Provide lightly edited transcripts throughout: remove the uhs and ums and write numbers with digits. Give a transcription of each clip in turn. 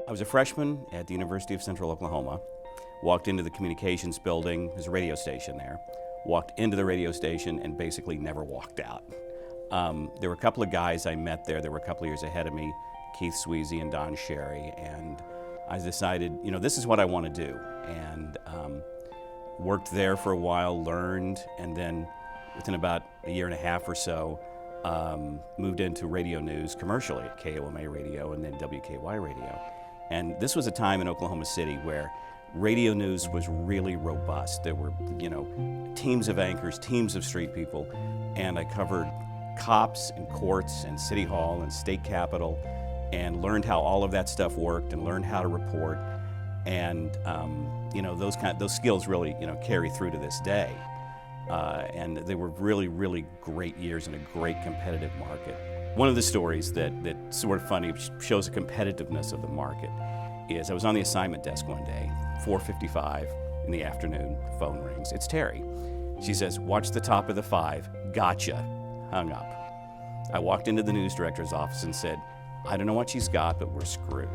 I was a freshman at the University of Central Oklahoma, walked into the communications building, there's a radio station there, walked into the radio station and basically never walked out. There were a couple of guys I met there that were a couple of years ahead of me, Keith Sweezy and Don Sherry, and I decided, you know, this is what I want to do. And worked there for a while, learned, and then within about a year and a half or so, moved into radio news commercially at KOMA radio and then WKY radio. And this was a time in Oklahoma City where radio news was really robust. There were, you know, teams of anchors, teams of street people, and I covered cops and courts and city hall and state capitol and learned how all of that stuff worked and learned how to report. And you know, those skills really, you know, carry through to this day. And they were really, really great years in a great competitive market. One of the stories that's sort of funny, shows the competitiveness of the market, is I was on the assignment desk one day, 4:55 in the afternoon, phone rings. It's Terry. She says, "Watch the top of the 5, gotcha," hung up. I walked into the news director's office and said, "I don't know what she's got, but we're screwed."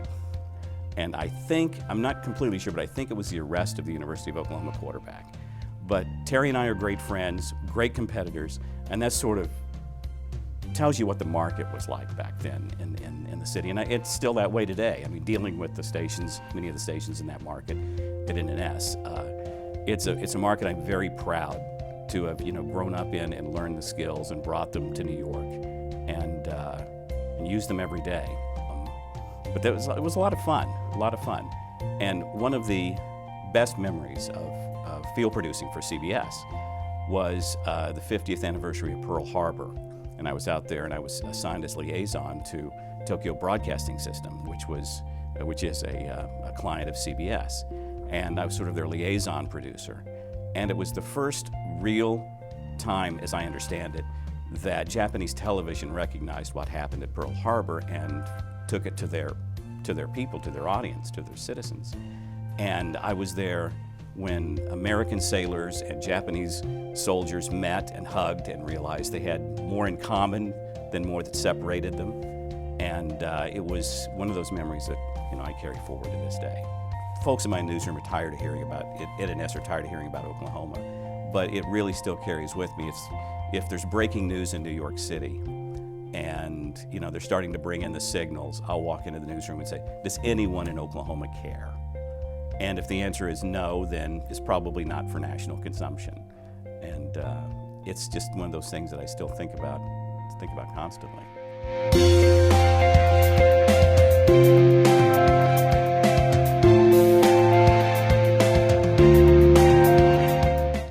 And I think, I'm not completely sure, but I think it was the arrest of the University of Oklahoma quarterback. But Terry and I are great friends, great competitors, and that sort of tells you what the market was like back then in the city. And it's still that way today. I mean, dealing with the stations, many of the stations in that market at NNS, it's a market I'm very proud to have, you know, grown up in and learned the skills and brought them to New York and used them every day. But it was a lot of fun, And one of the best memories of field producing for CBS was the 50th anniversary of Pearl Harbor. And I was out there and I was assigned as liaison to Tokyo Broadcasting System, which is a client of CBS. And I was sort of their liaison producer. And it was the first real time, as I understand it, that Japanese television recognized what happened at Pearl Harbor and took it to their people, to their audience, to their citizens. And I was there when American sailors and Japanese soldiers met and hugged and realized they had more in common than more that separated them. And it was one of those memories that, you know, I carry forward to this day. Folks in my newsroom are tired of hearing about it, NNS are tired of hearing about Oklahoma, but it really still carries with me. If there's breaking news in New York City, and you know they're starting to bring in the signals, I'll walk into the newsroom and say, "Does anyone in Oklahoma care?" And if the answer is no, then it's probably not for national consumption. And it's just one of those things that I still think about constantly.